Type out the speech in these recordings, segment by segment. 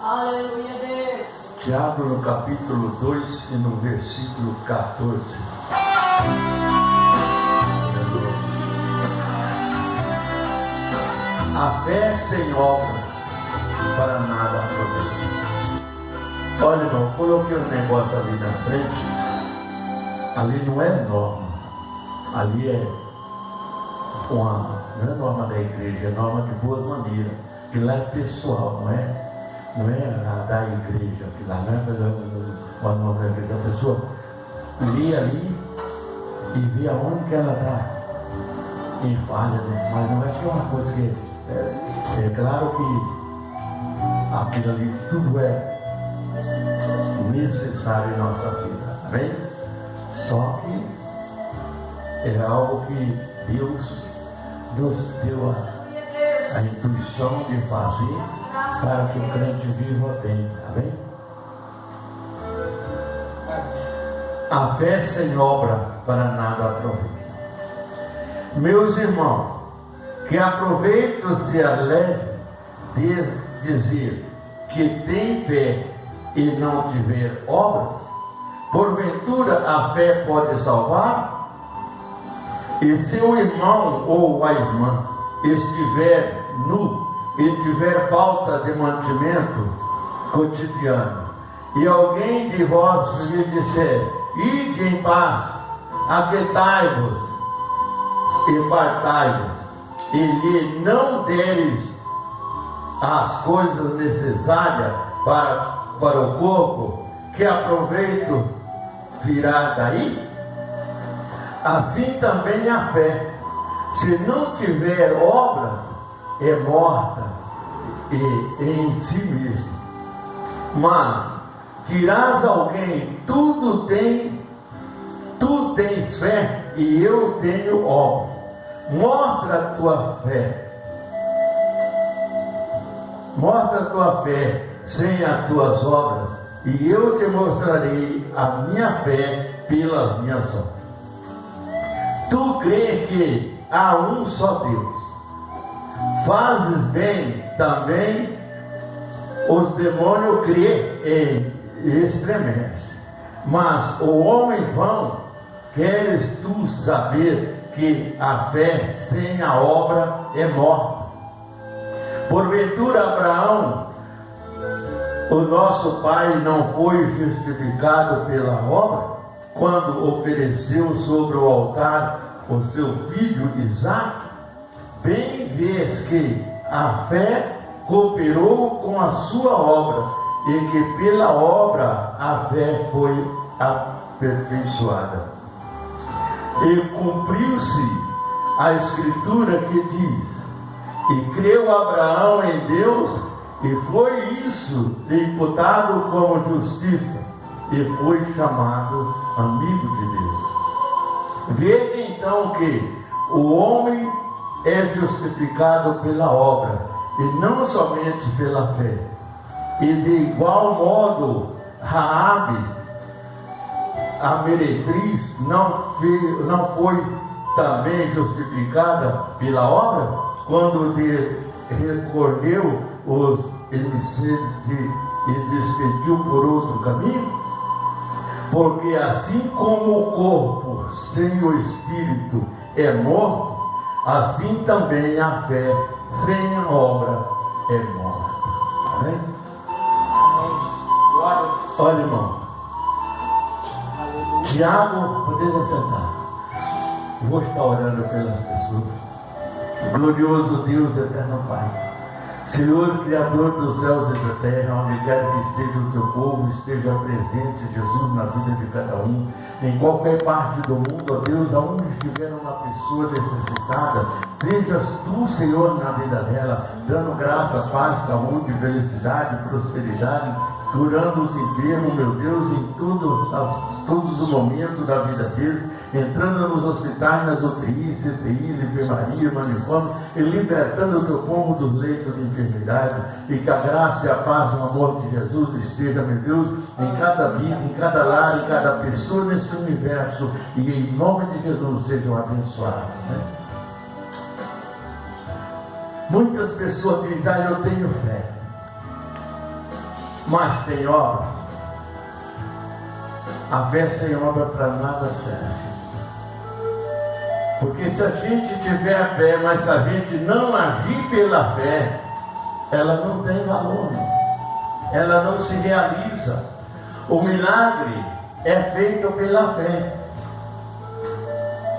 Aleluia, Deus. Tiago no capítulo 2 e no versículo 14. A fé sem obra para nada aproveita. Olha, irmão, coloquei um negócio ali na frente. Ali não é norma. Ali não é norma da igreja, é norma de boa maneira. Que lá é pessoal, não é a da igreja, que lá não é uma norma da igreja. A pessoa lê ali e vê aonde que ela está em falha, mas não é que é uma coisa que é claro que aquilo ali tudo é necessário em nossa vida, amém? Só que é algo que Deus nos deu a intuição de fazer para que o crente viva bem, amém? A fé sem obra para nada aproveita. Meus irmãos, que aproveito se aleve de dizer que tem fé e não tiver obras, porventura a fé pode salvar? E se o irmão ou a irmã estiver nu e tiver falta de mantimento cotidiano, e alguém de vós lhe disser: ide em paz, aquietai-vos e fartai-vos, e lhe não deres as coisas necessárias para o corpo, que aproveito virá daí? Assim também a fé, se não tiver obras, é morta em si mesmo. Mas dirás a alguém: tu tens fé e eu tenho obras. Mostra a tua fé sem as tuas obras, e eu te mostrarei a minha fé pelas minhas obras. Tu crês que há um só Deus, fazes bem também, os demônios crêem e estremecem. Mas o homem vão, queres tu saber que a fé sem a obra é morta? Porventura Abraão, o nosso pai, não foi justificado pela obra, quando ofereceu sobre o altar o seu filho Isaque? Bem vês que a fé cooperou com a sua obra, e que pela obra a fé foi aperfeiçoada. E cumpriu-se a escritura que diz: e creu Abraão em Deus, e foi isso imputado como justiça, e foi chamado amigo de Deus. Veja então que o homem é justificado pela obra, e não somente pela fé. E de igual modo, Raabe, a meretriz, não foi também justificada pela obra, quando recolheu os emissários e despediu por outro caminho? Porque assim como o corpo sem o espírito é morto, assim também a fé sem a obra é morta. Amém? Olha, irmão, Tiago, poderia sentar. Vou estar orando pelas pessoas. Glorioso Deus, eterno Pai, Senhor, Criador dos céus e da terra, onde quer que esteja o teu povo, esteja presente, Jesus, na vida de cada um, em qualquer parte do mundo, ó Deus, aonde estiver uma pessoa necessitada, sejas tu, Senhor, na vida dela, dando graça, paz, saúde, felicidade, prosperidade, curando os enfermos, meu Deus, em todos os momentos da vida deles, entrando nos hospitais, nas UTIs, CTIs, enfermaria, manicômio, e libertando o teu povo dos leitos de enfermidade, e que a graça e a paz, o amor de Jesus esteja, meu Deus, em cada vida, em cada lar, em cada pessoa nesse universo, e em nome de Jesus sejam abençoados, né? Muitas pessoas dizem: eu tenho fé. mas tem obras. A fé sem obra para nada serve. Porque se a gente tiver a fé, mas se a gente não agir pela fé, ela não tem valor, ela não se realiza. O milagre é feito pela fé.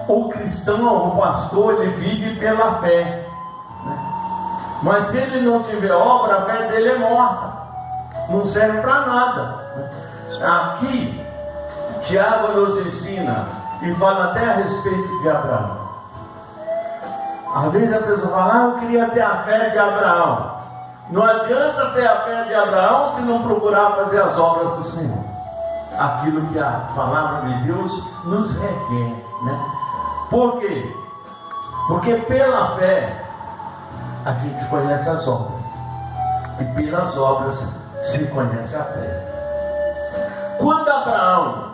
O cristão, o pastor, ele vive pela fé, né? Mas se ele não tiver obra, a fé dele é morta, não serve para nada. Aqui Tiago nos ensina e fala até a respeito de Abraão. Às vezes a pessoa fala: eu queria ter a fé de Abraão. Não adianta ter a fé de Abraão se não procurar fazer as obras do Senhor, aquilo que a palavra de Deus nos requer, né? Por quê? Porque pela fé a gente conhece as obras, e pelas obras se conhece a fé. Quando Abraão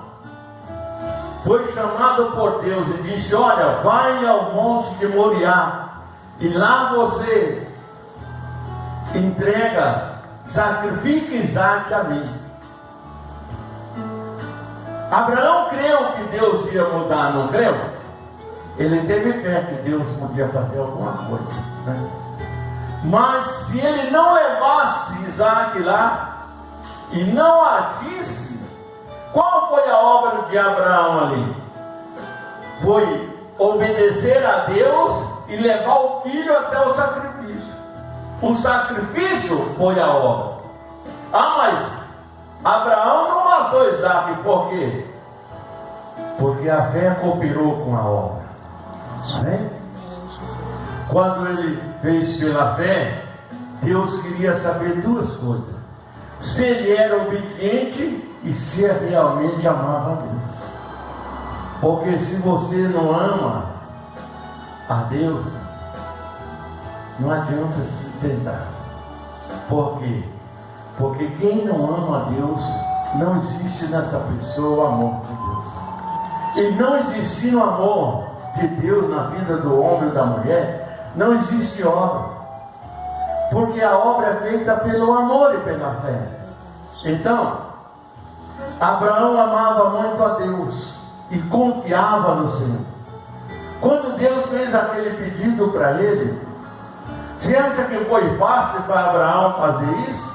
foi chamado por Deus e disse: olha, vai ao monte de Moriá, e lá você sacrifica Isaac a mim. Abraão creu que Deus ia mudar, não creu? Ele teve fé que Deus podia fazer alguma coisa, né? Mas se ele não levasse Isaac lá e não agisse, qual foi a obra de Abraão ali? Foi obedecer a Deus e levar o filho até o sacrifício. O sacrifício foi a obra. Mas Abraão não matou Isaac, por quê? Porque a fé cooperou com a obra. Amém? Quando ele fez pela fé, Deus queria saber duas coisas: se ele era obediente e se realmente amava a Deus. Porque se você não ama a Deus, não adianta se tentar. Por quê? Porque quem não ama a Deus, não existe nessa pessoa o amor de Deus. E não existir o amor de Deus na vida do homem ou da mulher, não existe obra. Porque a obra é feita pelo amor e pela fé. Então, Abraão amava muito a Deus e confiava no Senhor. Quando Deus fez aquele pedido para ele, você acha que foi fácil para Abraão fazer isso?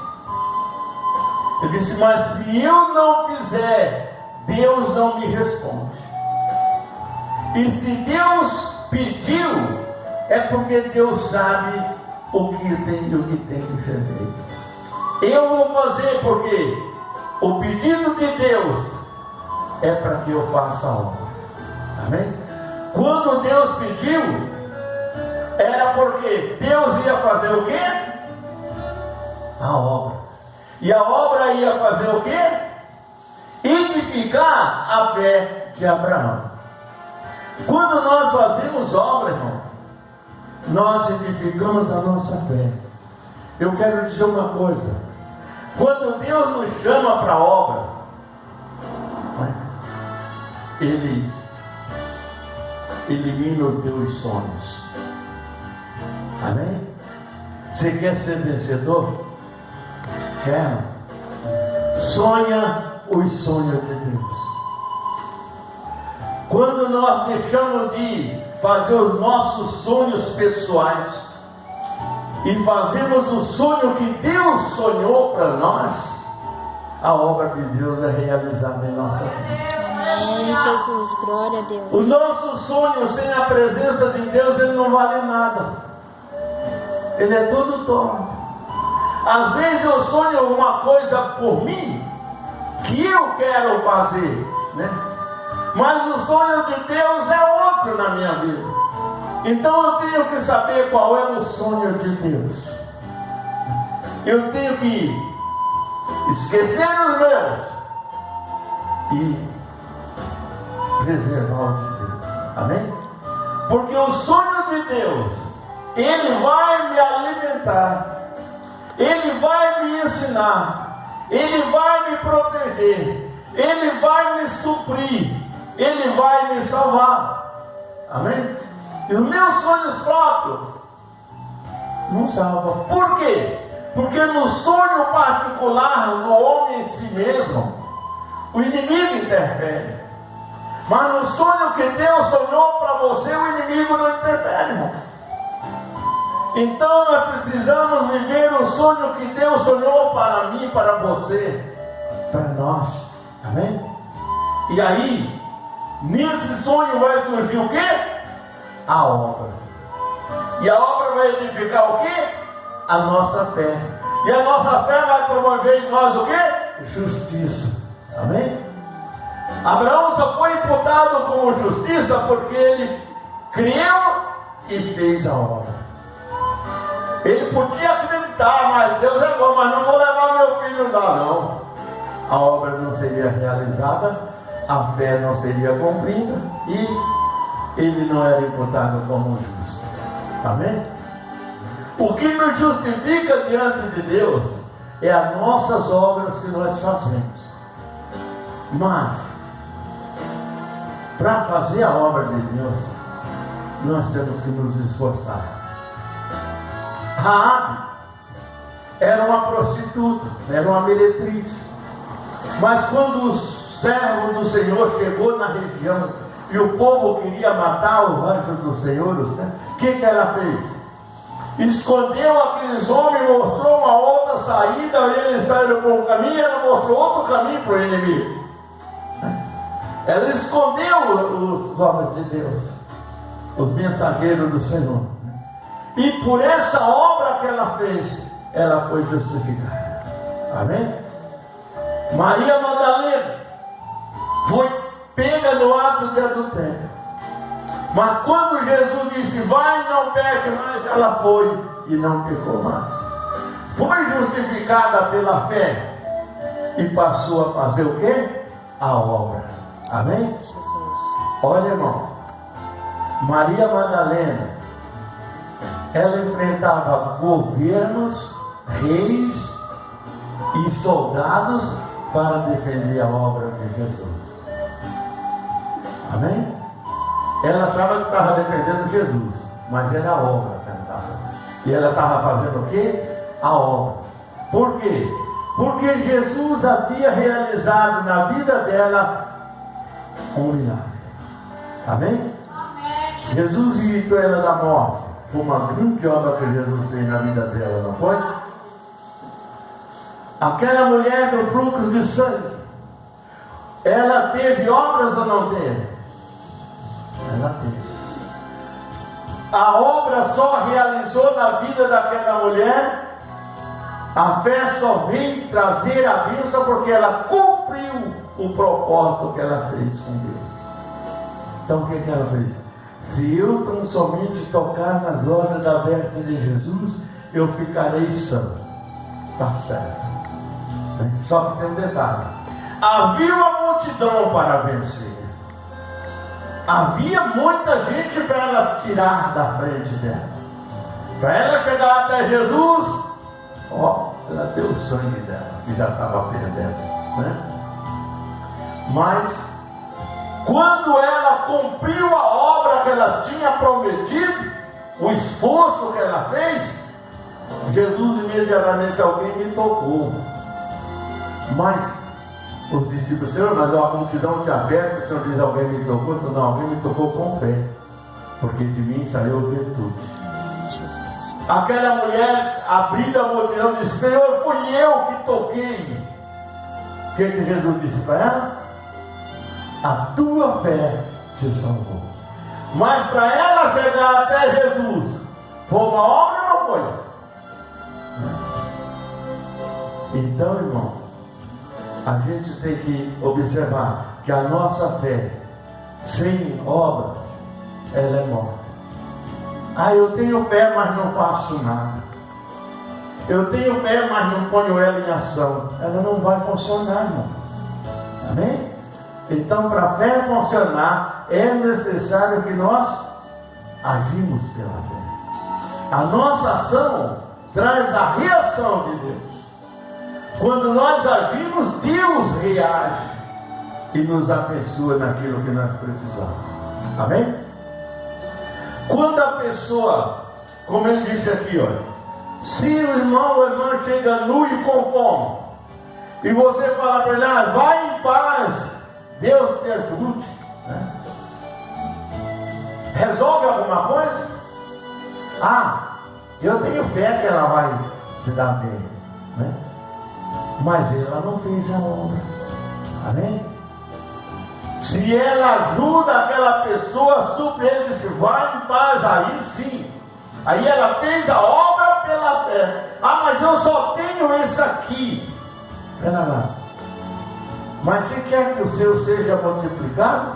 Ele disse: mas se eu não fizer, Deus não me responde. E se Deus pediu, é porque Deus sabe o que tem que ser feito. Eu vou fazer porque o pedido de Deus é para que eu faça a obra. Amém? Quando Deus pediu, era porque Deus ia fazer o quê? A obra. E a obra ia fazer o quê? Edificar a fé de Abraão. Quando nós fazemos obra, irmão, nós edificamos a nossa fé. Eu quero dizer uma coisa: quando Deus nos chama para a obra, Ele elimina os teus sonhos. Amém? Você quer ser vencedor? Quer? Sonha os sonhos de Deus. Quando nós deixamos de fazer os nossos sonhos pessoais e fazemos o sonho que Deus sonhou para nós, a obra de Deus é realizada em nossa vida. Amém, Jesus, glória a Deus. O nosso sonho sem a presença de Deus, ele não vale nada. Ele é tudo torto. Às vezes eu sonho alguma coisa por mim, que eu quero fazer, né? Mas o sonho de Deus é outro na minha vida. Então eu tenho que saber qual é o sonho de Deus. Eu tenho que esquecer os meus e preservar o de Deus. Amém? Porque o sonho de Deus, Ele vai me alimentar, Ele vai me ensinar, Ele vai me proteger, Ele vai me suprir, Ele vai me salvar. Amém? E os meus sonhos próprios não salvam. Por quê? Porque no sonho particular do homem em si mesmo, o inimigo interfere. Mas no sonho que Deus sonhou para você, o inimigo não interfere, irmão. Então nós precisamos viver o sonho que Deus sonhou para mim, para você, para nós. Amém? E aí, nesse sonho vai surgir o quê? A obra. E a obra vai edificar o quê? A nossa fé. E a nossa fé vai promover em nós o quê? Justiça. Amém? Abraão só foi imputado como justiça porque ele creu e fez a obra. Ele podia acreditar, mas Deus é bom, mas não vou levar meu filho lá, não. A obra não seria realizada, a fé não seria cumprida e ele não era imputado como justo. Amém? O que nos justifica diante de Deus é as nossas obras que nós fazemos. Mas, para fazer a obra de Deus, nós temos que nos esforçar. Raabe era uma prostituta, era uma meretriz. Mas quando o servo do Senhor chegou na região e o povo queria matar o anjo do Senhor, o que ela fez? Escondeu aqueles homens, mostrou uma outra saída, eles saíram por um caminho, ela mostrou outro caminho para o inimigo. Ela escondeu os homens de Deus, os mensageiros do Senhor. E por essa obra que ela fez, ela foi justificada. Amém? Maria Madalena foi pega no ato de adultério. Mas quando Jesus disse, vai e não peque mais, ela foi e não pecou mais. Foi justificada pela fé e passou a fazer o quê? A obra. Amém? Jesus. Olha, irmão, Maria Madalena, ela enfrentava governos, reis e soldados para defender a obra de Jesus. Amém? Ela achava que estava defendendo Jesus, mas era a obra que ela estava. E ela estava fazendo o quê? A obra. Por quê? Porque Jesus havia realizado na vida dela um milagre. Amém? Amém. Jesus libertou ela da morte. Foi uma grande obra que Jesus fez na vida dela, não foi? Aquela mulher do fluxo de sangue, ela teve obras ou não teve? Ela teve. A obra só realizou na vida daquela mulher. A fé só veio trazer a bênção porque ela cumpriu o propósito que ela fez com Deus. Então o que ela fez? Se eu tão somente tocar nas orlas da veste de Jesus, eu ficarei sã. Está certo. Só que tem um detalhe. Havia uma multidão para vencer. Havia muita gente para ela tirar da frente dela. Para ela chegar até Jesus, ela deu o sangue dela, que já estava perdendo, né? Mas quando ela cumpriu a obra que ela tinha prometido, o esforço que ela fez, Jesus imediatamente, alguém me tocou. Mas os discípulos, Senhor, mas a multidão te aperta, o Senhor diz, alguém me tocou? Não, alguém me tocou com fé, porque de mim saiu virtude. Jesus. Aquela mulher abriu a multidão e disse, Senhor, fui eu que toquei. O que Jesus disse para ela? A tua fé te salvou. Mas para ela chegar até Jesus, foi uma obra ou não foi? Então, irmão, a gente tem que observar que a nossa fé, sem obras, ela é morta. Eu tenho fé, mas não faço nada. Eu tenho fé, mas não ponho ela em ação. Ela não vai funcionar, irmão. Amém? Então, para a fé funcionar, é necessário que nós agimos pela fé. A nossa ação traz a reação de Deus. Quando nós agimos, Deus reage e nos abençoa naquilo que nós precisamos. Amém? Quando a pessoa, como ele disse aqui, olha, Se o irmão ou irmã chega nu e com fome, e você fala para ele, vai em paz, Deus te ajude, né? Resolve alguma coisa? Eu tenho fé que ela vai se dar bem, né? Mas ela não fez a obra. Amém? Se ela ajuda aquela pessoa, surpreende, disse, vai em paz, aí sim. Aí ela fez a obra pela fé. Mas eu só tenho esse aqui. Espera lá. Mas se quer que o seu seja multiplicado,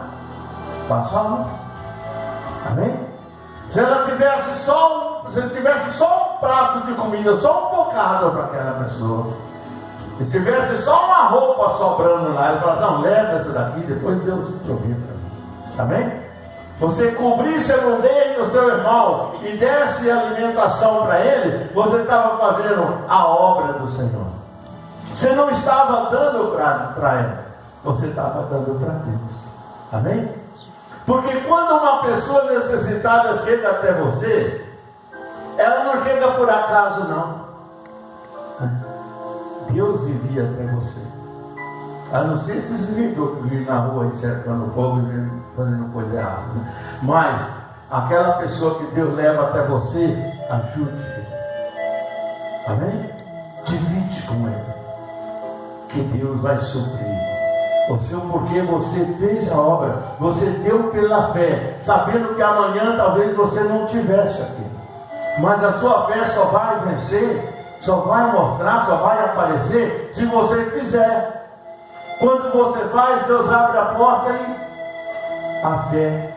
faça a obra. Amém? Se ela tivesse só um prato de comida, só um bocado para aquela pessoa, se tivesse só uma roupa sobrando lá, ele fala, não, leva essa daqui, depois Deus provê para mim. Amém? Você cobrisse a nudez do seu irmão e desse alimentação para ele, você estava fazendo a obra do Senhor. Você não estava dando para ela, você estava dando para Deus. Amém? Porque quando uma pessoa necessitada chega até você, ela não chega por acaso, não. Deus envia até você. A não ser esses vividores que vivem na rua cercando o povo e fazendo coisa errada. Mas aquela pessoa que Deus leva até você, ajude. Amém? Divide com ela, que Deus vai suprir. Porque você fez a obra, você deu pela fé, sabendo que amanhã talvez você não tivesse aqui. Mas a sua fé só vai vencer, só vai mostrar, só vai aparecer se você fizer. Quando você faz, Deus abre a porta e a fé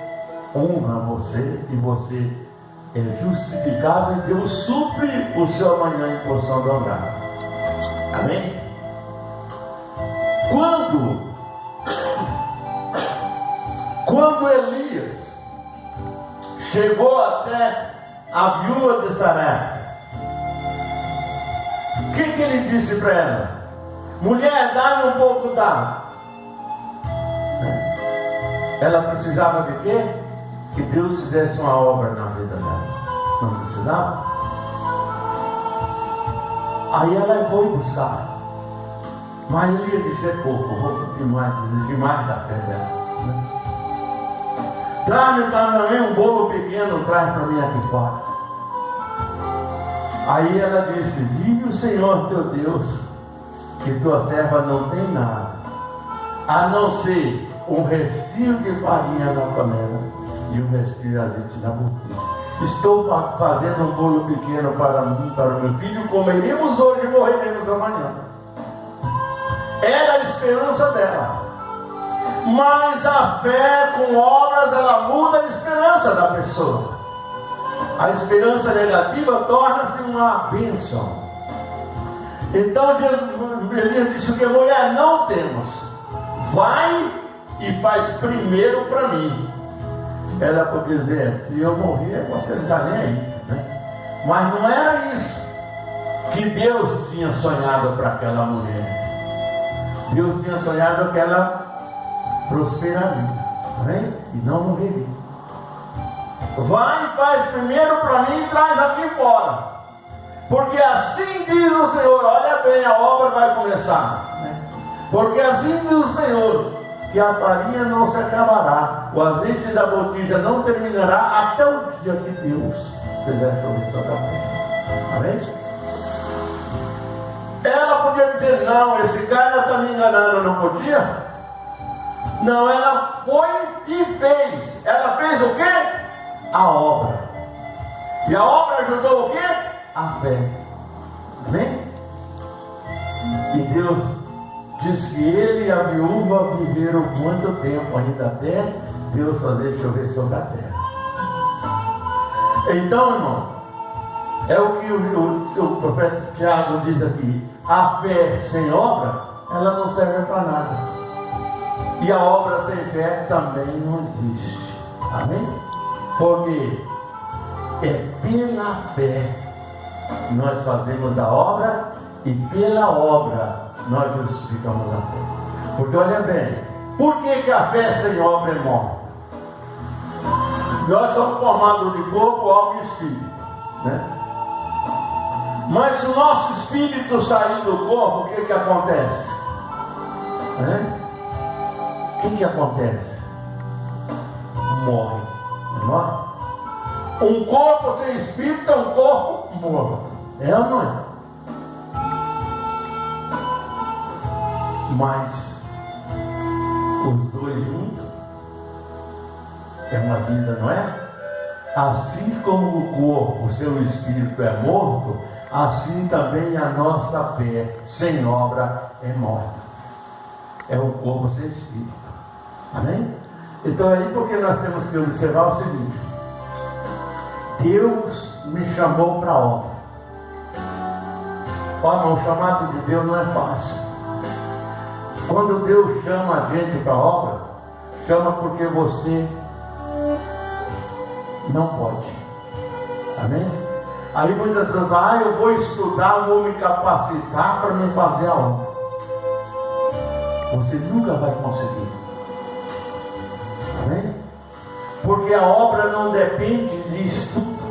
honra você e você é justificado e Deus supre o seu amanhã em porção dobrada. Amém? Quando Elias chegou até a viúva de Sarepta, o que ele disse para ela? Mulher, dá-me um pouco d'água. Ela precisava de quê? Que Deus fizesse uma obra na vida dela. Não precisava? Aí ela foi buscar. Mas Elias disse, é pouco, vou exigir mais da fé dela. Traz-me também um bolo pequeno, traz para mim aqui fora. Aí ela disse, vive o Senhor teu Deus, que tua serva não tem nada, a não ser um restinho de farinha na panela e um restinho de azeite na botija. Estou fazendo um bolo pequeno para mim, para o meu filho, comeremos hoje e morreremos amanhã. Era a esperança dela. Mas a fé com obras, ela muda a esperança da pessoa. A esperança negativa torna-se uma bênção. Então Elias disse que mulher, não temos. Vai e faz primeiro para mim. Ela podia dizer, se eu morrer, você não está nem aí, né? Mas não era isso que Deus tinha sonhado para aquela mulher. Deus tinha sonhado que ela prosperaria, né? E não morreria. Vai e faz primeiro para mim e traz aqui fora. Porque assim diz o Senhor, olha bem, a obra vai começar, né? Porque assim diz o Senhor, que a farinha não se acabará, o azeite da botija não terminará até o dia que Deus fizer chover sobre a terra. Amém? Ela podia dizer, não, esse cara está me enganando, não podia? Não, ela foi e fez. Ela fez o quê? A obra. E a obra ajudou o quê? A fé. Amém? E Deus diz que ele e a viúva viveram muito tempo ainda até Deus fazer chover sobre a terra. Então, irmão, é o que o profeta Tiago diz aqui: a fé sem obra, ela não serve para nada. E a obra sem fé também não existe. Amém? Porque é pela fé que nós fazemos a obra e pela obra nós justificamos a fé. Porque olha bem, por que a fé sem obra é morta? Nós somos formados de corpo, alma e espírito, né? Mas se o nosso espírito sair do corpo, o que acontece? O que acontece? Morre. Não morre? Um corpo sem espírito é um corpo morto. É ou não é? Mas os dois juntos é uma vida, não é? Assim como o corpo, o seu espírito é morto, assim também a nossa fé sem obra é morta. É o corpo sem espírito. Amém? Então é aí porque nós temos que observar o seguinte: Deus me chamou para a obra. Olha, o chamado de Deus não é fácil. Quando Deus chama a gente para a obra, chama porque você não pode. Amém? Aí muitas pessoas falam, eu vou estudar, eu vou me capacitar para me fazer a obra. Você nunca vai conseguir. Amém? Porque a obra não depende de estudo.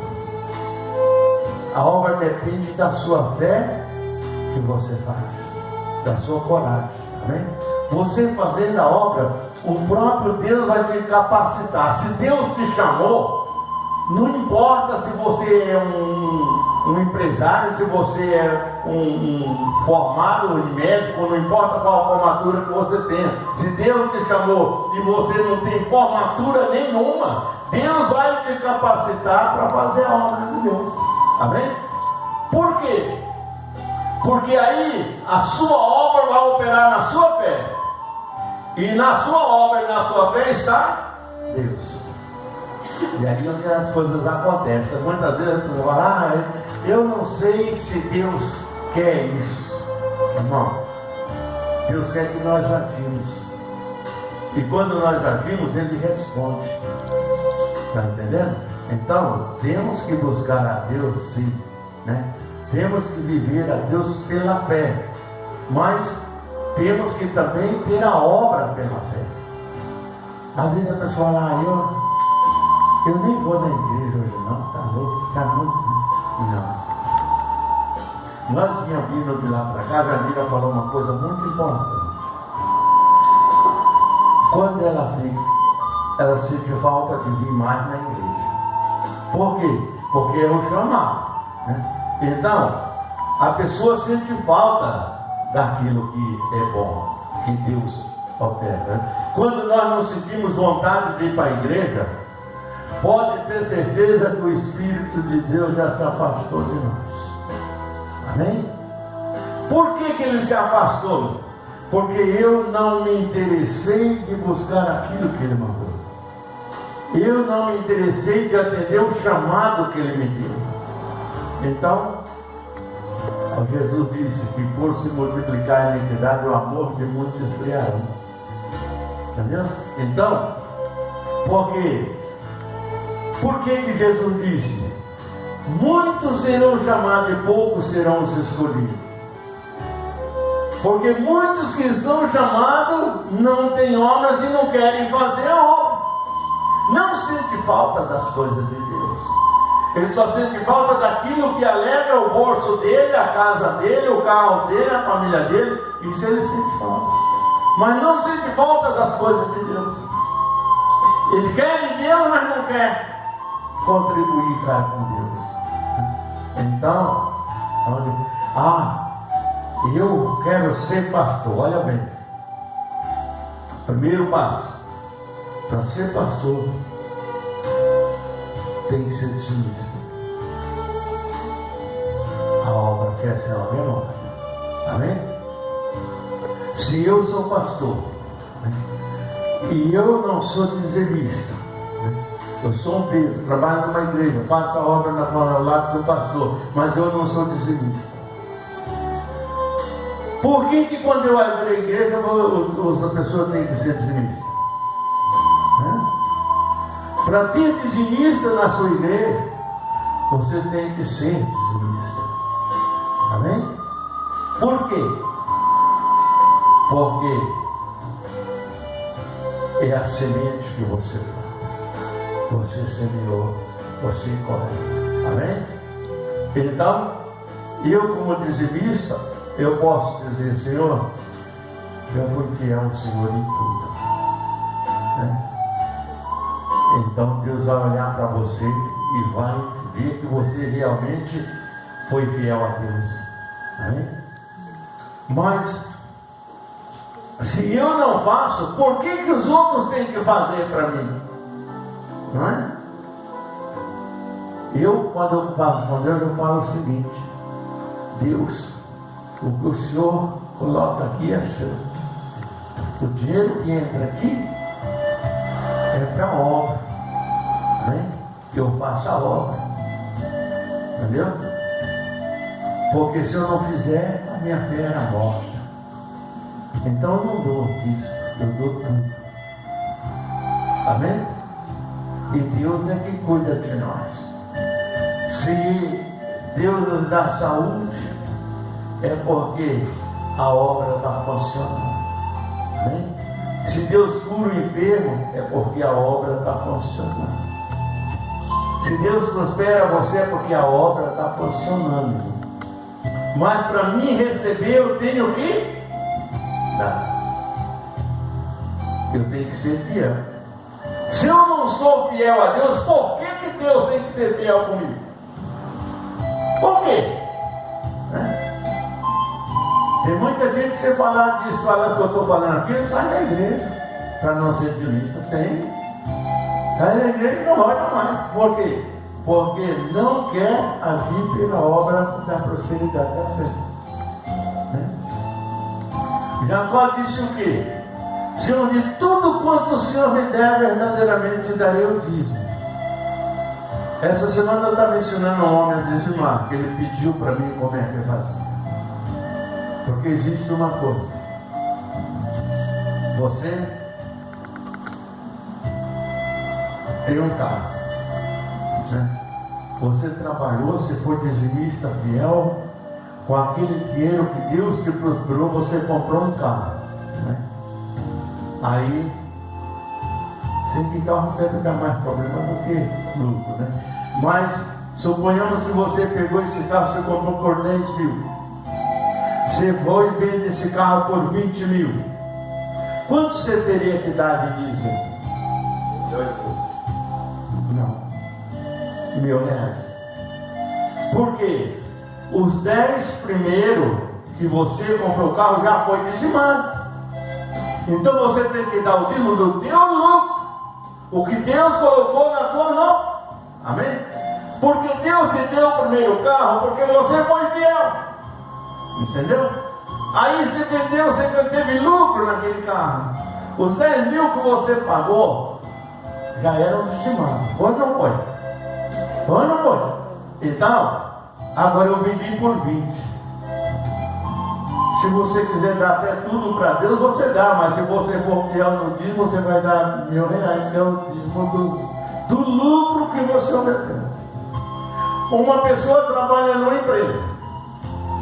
A obra depende da sua fé que você faz, da sua coragem. Amém? Você fazendo a obra, o próprio Deus vai te capacitar. Se Deus te chamou, não importa se você é um empresário, se você é um formado em médico, não importa qual formatura que você tenha. Se Deus te chamou e você não tem formatura nenhuma, Deus vai te capacitar para fazer a obra de Deus. Amém? Por quê? Porque aí a sua obra vai operar na sua fé. E na sua obra e na sua fé está Deus. E aí onde as coisas acontecem. Muitas vezes as pessoas falam, eu não sei se Deus quer isso. Irmão, Deus quer que nós agimos. E quando nós agimos, Ele responde. Está entendendo? Então, temos que buscar a Deus, sim, né? Temos que viver a Deus pela fé, mas temos que também ter a obra pela fé. Às vezes a pessoa fala, eu nem vou na igreja hoje não, está louco, está muito. Não. Nós tínhamos vindo de lá para cá, a Janira falou uma coisa muito importante. Quando ela sente falta de vir mais na igreja. Por quê? Porque é o chamado, né? Então, a pessoa sente falta daquilo que é bom, que Deus opera, né? Quando nós não sentimos vontade de ir para a igreja, pode ter certeza que o Espírito de Deus já se afastou de nós. Amém? Por que Ele se afastou? Porque eu não me interessei de buscar aquilo que Ele mandou. Eu não me interessei de atender o chamado que Ele me deu. Então, Jesus disse que por se multiplicar a iniquidade, o amor de muitos esfriarão. Entendeu? Então, por quê? Por que Jesus disse? Muitos serão chamados e poucos serão os escolhidos. Porque muitos que são chamados não têm obras e não querem fazer a obra. Não sente falta das coisas de Deus. Ele só sente falta daquilo que alegra o bolso dele, a casa dele, o carro dele, a família dele. Isso ele sente falta. Mas não sente falta das coisas de Deus. Ele quer de Deus, mas não quer contribuir com Deus. Então, eu quero ser pastor. Olha bem. Primeiro passo. Para ser pastor, tem que ser dizimista. A obra quer ser uma menor. Amém? Se eu sou pastor, né, e eu não sou dizimista, né, eu sou um preso, trabalho numa igreja, faço a obra ao lado do pastor, mas eu não sou dizimista. Por que quando eu abro a igreja, a pessoa tem que ser dizimista? Para ter dizimista na sua igreja, você tem que ser dizimista. Amém? Por quê? Porque é a semente que você planta. Você semeou, você colhe. Amém? Então, Eu, como dizimista, eu posso dizer: Senhor, eu fui fiel ao Senhor em tudo, né? Então Deus vai olhar para você e vai ver que você realmente foi fiel a Deus. Amém? Mas se eu não faço, por que os outros têm que fazer para mim? Não é? Quando eu falo com Deus, eu falo o seguinte: Deus, o que o Senhor coloca aqui é seu. O dinheiro que entra aqui é para a obra, né? Que eu faça a obra, entendeu? Porque se eu não fizer, a minha fé era morta. Então eu não dou isso, eu dou tudo. Amém? E Deus é que cuida de nós. Se Deus nos dá saúde, é porque a obra está funcionando. Amém? Se Deus cura o enfermo, é porque a obra está funcionando. Se Deus prospera você, é porque a obra está funcionando. Mas para mim receber, eu tenho que dar. Eu tenho que ser fiel. Se eu não sou fiel a Deus, por que Deus tem que ser fiel comigo? Por quê? Tem muita gente que você falar disso, falando que eu estou falando aqui, ele sai da igreja para não ser dizimista. Tem. Sai da igreja e não volta mais. Por quê? Porque não quer agir pela obra da prosperidade da fé. Jacó disse o quê? Senhor, de tudo quanto o Senhor me der, verdadeiramente te darei o dízimo. Essa semana eu estava ensinando um homem a dizimar, que ele pediu para mim como é que fazia. Porque existe uma coisa: você tem um carro, né? Você trabalhou, você foi dizimista fiel, com aquele dinheiro que Deus te prosperou, você comprou um carro, né? Aí, sempre carro sempre dá mais problema do que lucro, né? Mas suponhamos que você pegou esse carro, você comprou por 10 mil. Você foi e vende esse carro por 20 mil. Quanto você teria que dar de dízimo? Não. R$1.000. Por quê? Os 10 primeiros que você comprou o carro já foi dizimado. Então você tem que dar o dízimo do teu lucro, o que Deus colocou na tua mão. Amém? Porque Deus te deu o primeiro carro porque você foi fiel. Entendeu? Aí você vendeu, você teve lucro naquele carro. Os 10 mil que você pagou já eram dizimados. Foi ou não foi? Foi ou não foi? Então, agora eu vendi por 20. Se você quiser dar até tudo para Deus, você dá. Mas se você for fiel no dízimo, você vai dar R$1.000, que é o dízimo do lucro que você obteve. Uma pessoa trabalha numa empresa.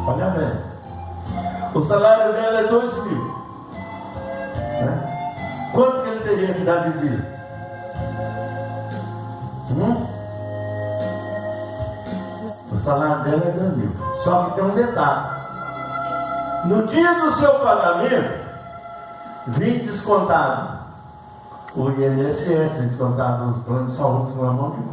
Olha bem. O salário dela é 2 mil. Né? Quanto que ele teria que dar de dízimo? O salário dela é 2 mil. Só que tem um detalhe. No dia do seu pagamento, vem descontado o INSS, descontado os planos de saúde, uma mão de